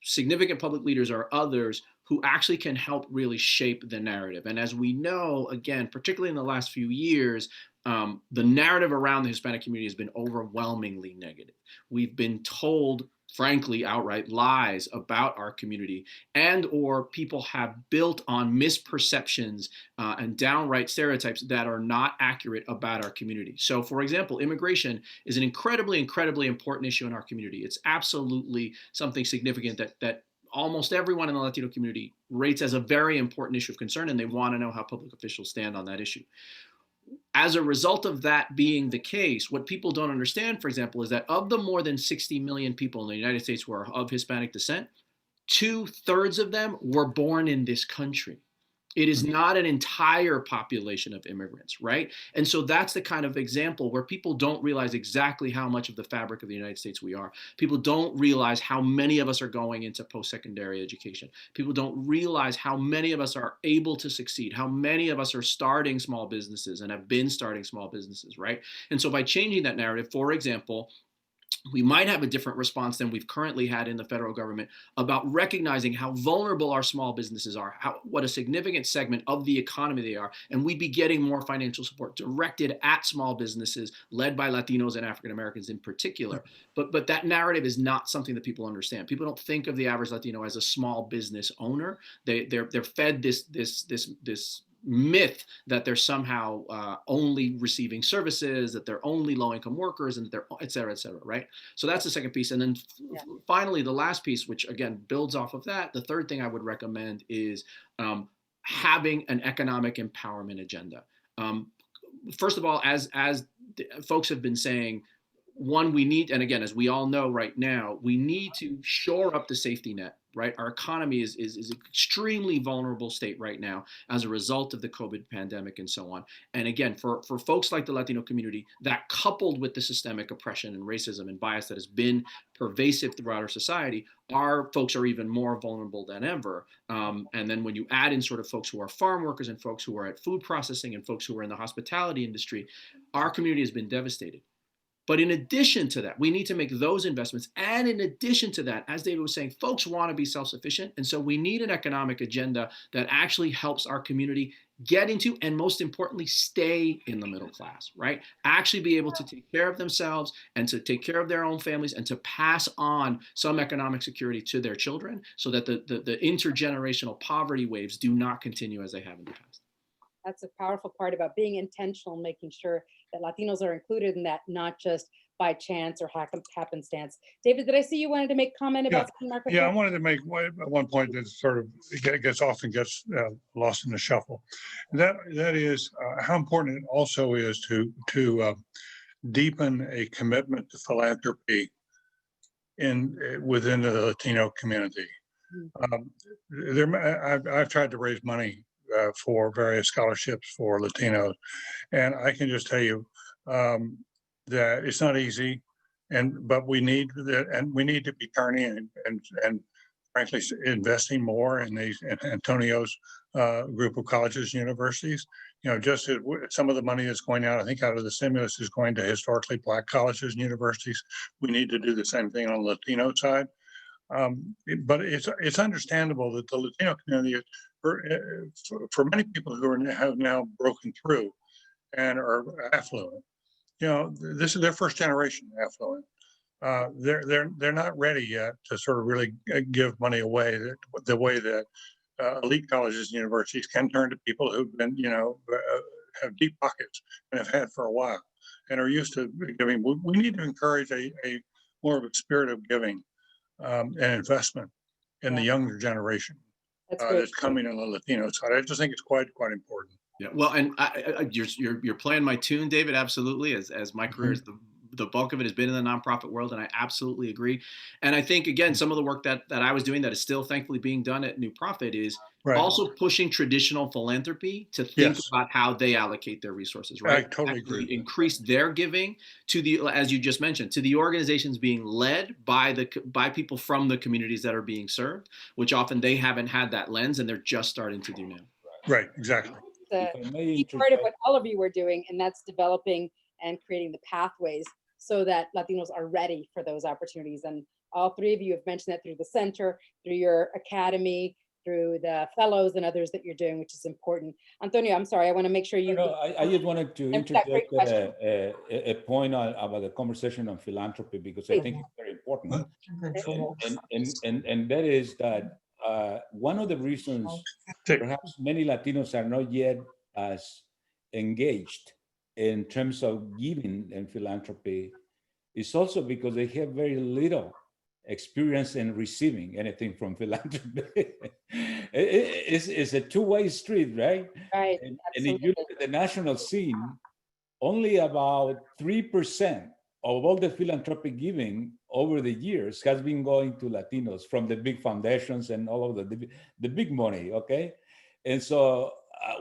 Significant public leaders are others who actually can help really shape the narrative. And as we know, again, particularly in the last few years, the narrative around the Hispanic community has been overwhelmingly negative. We've been told, frankly, outright lies about our community, and or people have built on misperceptions and downright stereotypes that are not accurate about our community. So, for example, immigration is an incredibly, incredibly important issue in our community. It's absolutely something significant that almost everyone in the Latino community rates as a very important issue of concern, and they want to know how public officials stand on that issue. As a result of that being the case, what people don't understand, for example, is that of the more than 60 million people in the United States who are of Hispanic descent, 2/3 of them were born in this country. It is not an entire population of immigrants, right? And so that's the kind of example where people don't realize exactly how much of the fabric of the United States we are. People don't realize how many of us are going into post-secondary education. People don't realize how many of us are able to succeed, how many of us are starting small businesses and have been starting small businesses, right? And so by changing that narrative, for example, we might have a different response than we've currently had in the federal government about recognizing how vulnerable our small businesses are, what a significant segment of the economy they are, and we'd be getting more financial support directed at small businesses led by Latinos and African Americans in particular. But that narrative is not something that people understand. People don't think of the average Latino as a small business owner. They're fed this myth that they're somehow only receiving services, that they're only low-income workers, and that they're et cetera, right? So that's the second piece. And then finally, the last piece, which again builds off of that, the third thing I would recommend is having an economic empowerment agenda. First of all, as folks have been saying, one, we need, and again, as we all know right now, we need to shore up the safety net, right? Our economy is an extremely vulnerable state right now as a result of the COVID pandemic and so on. And again, for folks like the Latino community, that coupled with the systemic oppression and racism and bias that has been pervasive throughout our society, our folks are even more vulnerable than ever. And then when you add in sort of folks who are farm workers and folks who are at food processing and folks who are in the hospitality industry, our community has been devastated. But in addition to that, we need to make those investments. And in addition to that, as David was saying, folks want to be self-sufficient. And so we need an economic agenda that actually helps our community get into, and most importantly, stay in the middle class, right? Actually be able to take care of themselves and to take care of their own families and to pass on some economic security to their children so that the intergenerational poverty waves do not continue as they have in the past. That's a powerful part about being intentional, making sure that Latinos are included in that, not just by chance or happenstance. David, did I see you wanted to make a comment about market? Yeah, I wanted to make one point that sort of often gets lost in the shuffle. That is how important it also is to deepen a commitment to philanthropy within the Latino community. I've tried to raise money for various scholarships for Latinos, and I can just tell you that it's not easy, but we need that, and we need to be turning and frankly investing more in these in Antonio's group of colleges and universities. You know, just as some of the money that's going out, I think out of the stimulus is going to historically Black colleges and universities. We need to do the same thing on the Latino side. But it's understandable that the Latino community, for many people who have now broken through and are affluent, you know, this is their first generation affluent. They're not ready yet to sort of really give money away the way that elite colleges and universities can turn to people who've been, you know, have deep pockets and have had for a while and are used to giving. We need to encourage a more of a spirit of giving and investment in the younger generation that's coming on the Latino side. I just think it's quite important. Yeah, well, and you're playing my tune, David. Absolutely, as my career is the bulk of it has been in the nonprofit world, and I absolutely agree. And I think again, some of the work that I was doing that is still thankfully being done at New Profit is also pushing traditional philanthropy to think about how they allocate their resources. Right, I totally agree. Increase their giving to the, as you just mentioned, to the organizations being led by people from the communities that are being served, which often they haven't had that lens, and they're just starting to do now. Right, exactly. The key part of what all of you are doing, and that's developing and creating the pathways so that Latinos are ready for those opportunities. And all three of you have mentioned that through the center, through your academy, through the fellows and others that you're doing, which is important. Antonio, I'm sorry, I want to make sure you. No, I just wanted to interject a point about the conversation on philanthropy, because I think it's very important. And that is that one of the reasons perhaps many Latinos are not yet as engaged in terms of giving and philanthropy is also because they have very little experience in receiving anything from philanthropy. It's a two-way street, right? Right. And if you look at the national scene, only about 3% of all the philanthropic giving over the years has been going to Latinos from the big foundations and all of the big money, okay? And so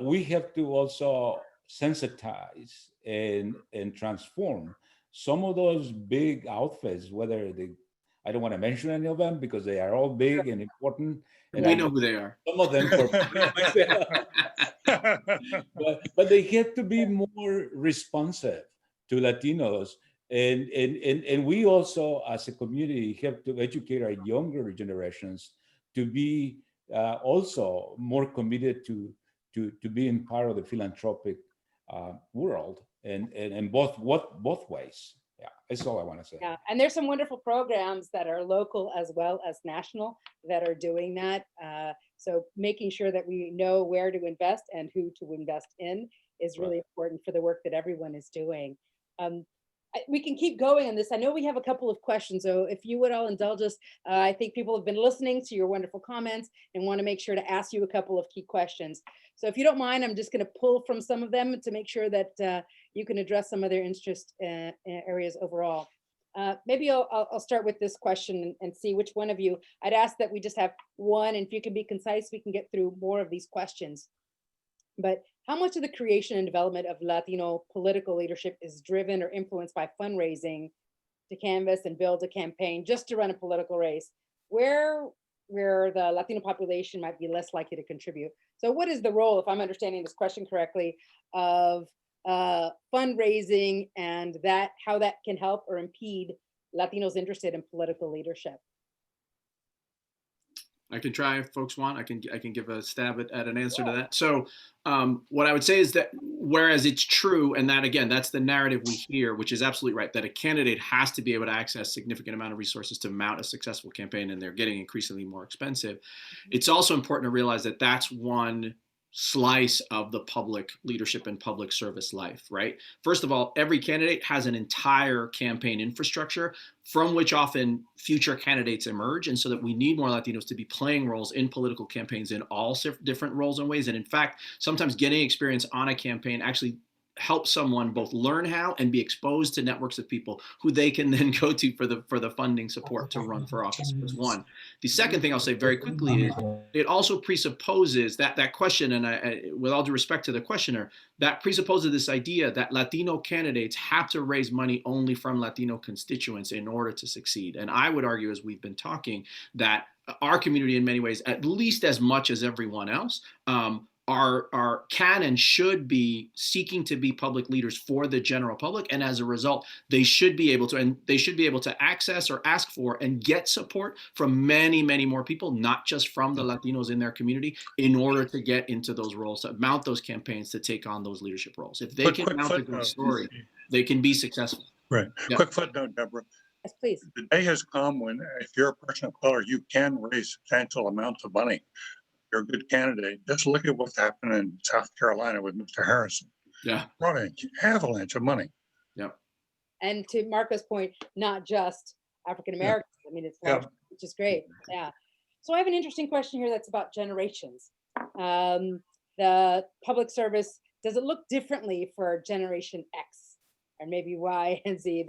we have to also sensitize and transform some of those big outfits, whether I don't want to mention any of them because they are all big and important. And we know who they are. Some of them, but they have to be more responsive to Latinos. And we also, as a community, have to educate our younger generations to be also more committed to being part of the philanthropic world, and both ways. Yeah, that's all I want to say. Yeah, and there's some wonderful programs that are local as well as national that are doing that. So making sure that we know where to invest and who to invest in is really important for the work that everyone is doing. We can keep going on this. I know we have a couple of questions, so if you would all indulge us, I think people have been listening to your wonderful comments and want to make sure to ask you a couple of key questions. So if you don't mind, I'm just going to pull from some of them to make sure that you can address some of their interest areas overall. Maybe I'll start with this question and see which one of you. I'd ask that we just have one, and if you can be concise, we can get through more of these questions. But how much of the creation and development of Latino political leadership is driven or influenced by fundraising to canvass and build a campaign just to run a political race, where the Latino population might be less likely to contribute? So what is the role, if I'm understanding this question correctly, of fundraising and how that can help or impede Latinos interested in political leadership? I can try if folks want. I can give a stab at an answer to that. So what I would say is that whereas it's true, and that again, that's the narrative we hear, which is absolutely right, that a candidate has to be able to access significant amount of resources to mount a successful campaign, and they're getting increasingly more expensive. It's also important to realize that that's one slice of the public leadership and public service life, right? First of all, every candidate has an entire campaign infrastructure from which often future candidates emerge. And so that we need more Latinos to be playing roles in political campaigns in all different roles and ways. And in fact, sometimes getting experience on a campaign actually help someone both learn how and be exposed to networks of people who they can then go to for the funding support to run for office. Was one. The second thing I'll say very quickly is it also presupposes that question, and I, with all due respect to the questioner, that presupposes this idea that Latino candidates have to raise money only from Latino constituents in order to succeed. And I would argue, as we've been talking, that our community in many ways, at least as much as everyone else, can and should be seeking to be public leaders for the general public, and as a result, they should be able to access or ask for and get support from many, many more people, not just from the Latinos in their community, in order to get into those roles, to mount those campaigns, to take on those leadership roles. If they can mount a good story, they can be successful. Right. Yeah. Quick footnote, Deborah. Yes, please. The day has come when, if you're a person of color, you can raise substantial amounts of money. You're a good candidate. Just look at what's happened in South Carolina with Mr. Harrison. Yeah. Brought an avalanche of money. Yep. And to Marco's point, not just African Americans. I mean, it's large, which is great. Yeah. So I have an interesting question here that's about generations. The public service, does it look differently for Generation X? Or maybe Y and Z,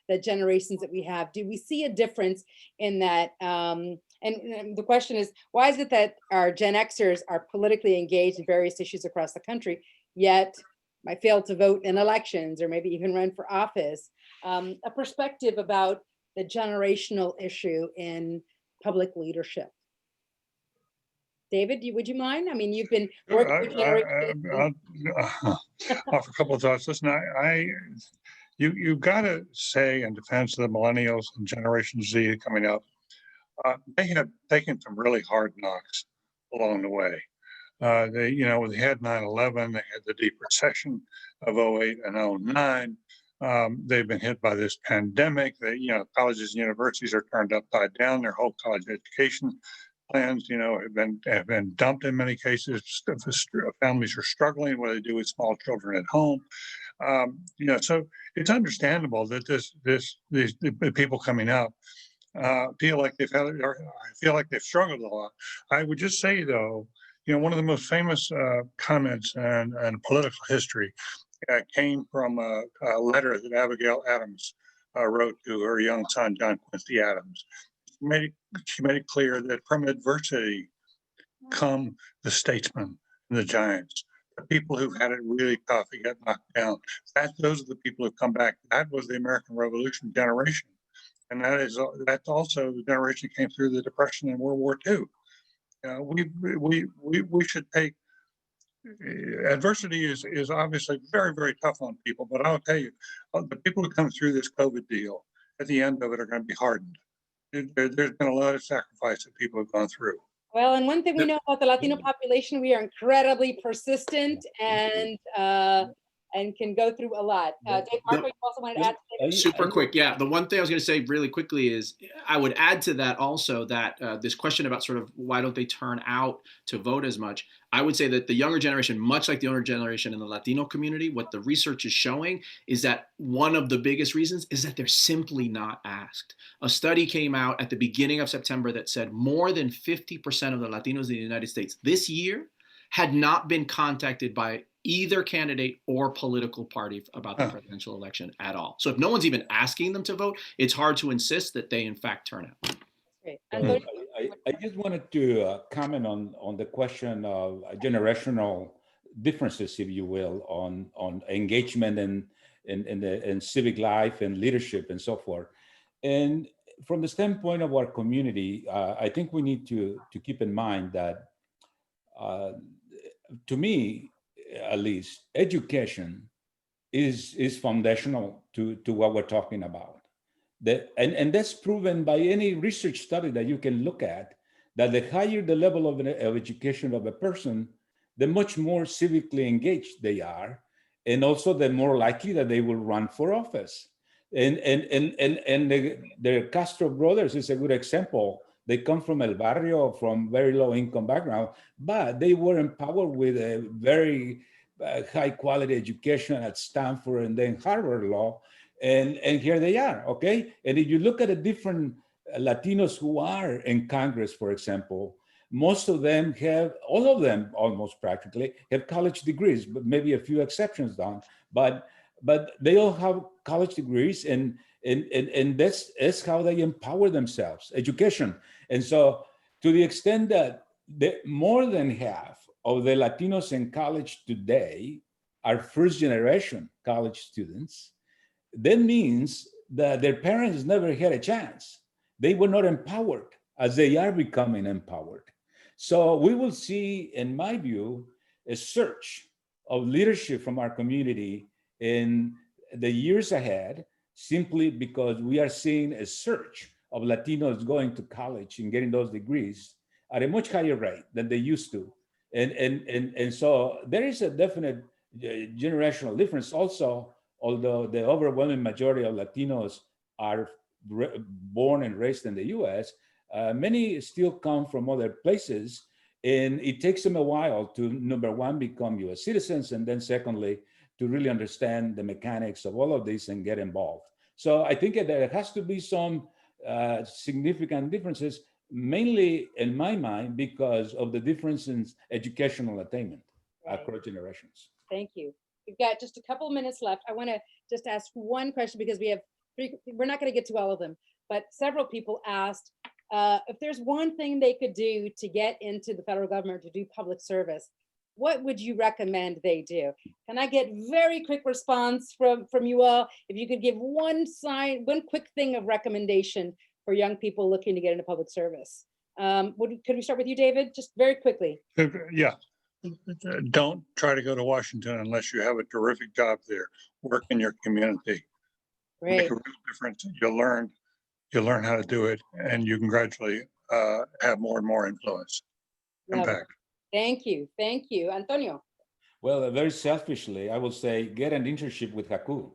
the generations that we have? Do we see a difference in that? And the question is, why is it that our Gen Xers are politically engaged in various issues across the country, yet might fail to vote in elections or maybe even run for office? A perspective about the generational issue in public leadership. David, would you mind? I mean, you've been working with generations. I'll offer a couple of thoughts. Listen, you've got to say, in defense of the millennials and Generation Z coming up, they have taken some really hard knocks along the way. They had 9/11, they had the deep recession of 08 and 09. They've been hit by this pandemic. Colleges and universities are turned upside down. Their whole college education plans, have been dumped in many cases. Families are struggling. What do they do with small children at home? So it's understandable that these people coming up feel like they've struggled a lot. I would just say, though, one of the most famous comments in political history came from a letter that Abigail Adams wrote to her young son, John Quincy Adams. She made it clear that from adversity come the statesmen and the giants, the people who had it really tough and got knocked down. Those are the people who come back. That was the American Revolution generation. And that's also the generation that came through the Depression and World War II. We should take adversity is obviously very, very tough on people, but I'll tell you, the people who come through this COVID deal at the end of it are going to be hardened. There's been a lot of sacrifice that people have gone through. Well, and one thing we know about the Latino population, we are incredibly persistent and can go through a lot. Dave, Marco, you also wanted to add? Super quick. Yeah. The one thing I was going to say really quickly is I would add to that also that this question about sort of why don't they turn out to vote as much? I would say that the younger generation, much like the older generation in the Latino community, what the research is showing is that one of the biggest reasons is that they're simply not asked. A study came out at the beginning of September that said more than 50% of the Latinos in the United States this year had not been contacted by either candidate or political party about the presidential election at all. So if no one's even asking them to vote, it's hard to insist that they in fact turn out. Great. Well, I just wanted to comment on the question of generational differences, if you will, on engagement and civic life and leadership and so forth. And from the standpoint of our community, I think we need to keep in mind that, to me, at least, education is foundational to what we're talking about. And that's proven by any research study that you can look at, that the higher the level of education of a person, the much more civically engaged they are, and also the more likely that they will run for office. And the Castro brothers is a good example. They come from El Barrio, from very low income background, but they were empowered with a very high quality education at Stanford and then Harvard Law. And here they are, okay? And if you look at the different Latinos who are in Congress, for example, most of them have, all of them almost practically, have college degrees, but maybe a few exceptions don't. But they all have college degrees, and that's how they empower themselves, education. And so to the extent that more than half of the Latinos in college today are first generation college students, that means that their parents never had a chance. They were not empowered as they are becoming empowered. So we will see, in my view, a surge of leadership from our community in the years ahead, simply because we are seeing a surge of Latinos going to college and getting those degrees at a much higher rate than they used to. And so there is a definite generational difference also. Although the overwhelming majority of Latinos are born and raised in the US, many still come from other places, and it takes them a while to, number one, become US citizens, and then secondly, to really understand the mechanics of all of this and get involved. So I think that there has to be some significant differences, mainly in my mind, because of the difference in educational attainment across generations. Thank you. We've got just a couple of minutes left. I want to just ask one question, because we have we're not going to get to all of them, but several people asked if there's one thing they could do to get into the federal government, to do public service, what would you recommend they do? Can I get very quick response from you all? If you could give one quick thing of recommendation for young people looking to get into public service. Could we start with you, David? Just very quickly. Yeah. Don't try to go to Washington unless you have a terrific job there. Work in your community. Great. Make a real difference. You'll learn how to do it, and you can gradually have more and more influence. Impact. Thank you. Thank you. Antonio. Well, very selfishly, I will say get an internship with HACU.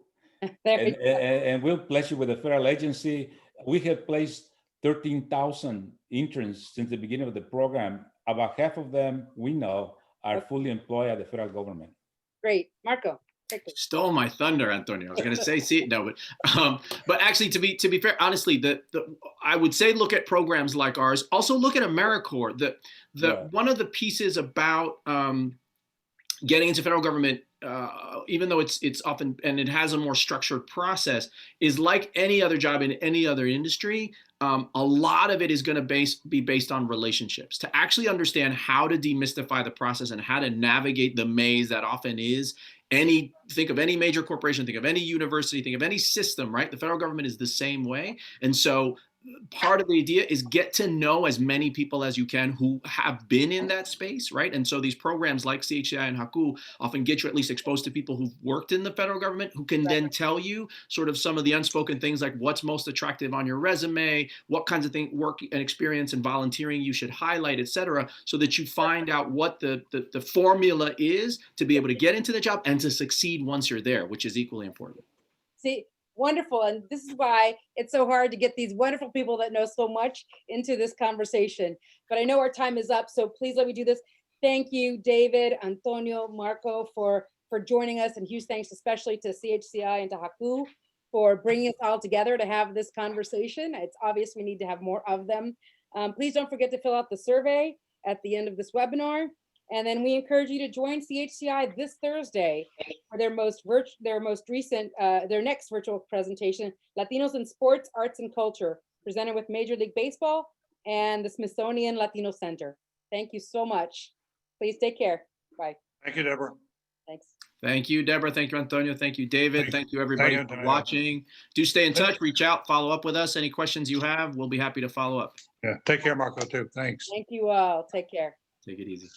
and we'll place you with a federal agency. We have placed 13,000 interns since the beginning of the program. About half of them we know are fully employed at the federal government. Great. Marco. Stole my thunder, Antonio. I was going to say, see it, no, but actually, to be fair, honestly, I would say look at programs like ours. Also, look at AmeriCorps. One of the pieces about getting into federal government, even though it's often, and it has a more structured process, is like any other job in any other industry. A lot of it is going to be based on relationships, to actually understand how to demystify the process and how to navigate the maze that often is. Think of any major corporation, think of any university, think of any system, right? The federal government is the same way. And so part of the idea is get to know as many people as you can who have been in that space, right? And so these programs like CHCI and HACU often get you at least exposed to people who've worked in the federal government, who can then tell you sort of some of the unspoken things, like what's most attractive on your resume, what kinds of things, work and experience and volunteering you should highlight, et cetera, so that you find out what the formula is to be able to get into the job and to succeed once you're there, which is equally important. See, wonderful. And this is why it's so hard to get these wonderful people that know so much into this conversation. But I know our time is up, so please let me do this. Thank you, David, Antonio, Marco, for joining us, and huge thanks especially to CHCI and to HACU for bringing us all together to have this conversation. It's obvious we need to have more of them. Please don't forget to fill out the survey at the end of this webinar. And then we encourage you to join CHCI this Thursday for their next virtual presentation, Latinos in Sports, Arts, and Culture, presented with Major League Baseball and the Smithsonian Latino Center. Thank you so much. Please take care. Bye. Thank you, Deborah. Thanks. Thank you, Deborah. Thank you, Antonio. Thank you, David. Thank you, everybody, Thank you, for Antonio. watching. Do stay in touch, reach out, follow up with us. Any questions you have, we'll be happy to follow up. Yeah, take care, Marco, too. Thanks. Thank you all. Take care. Take it easy.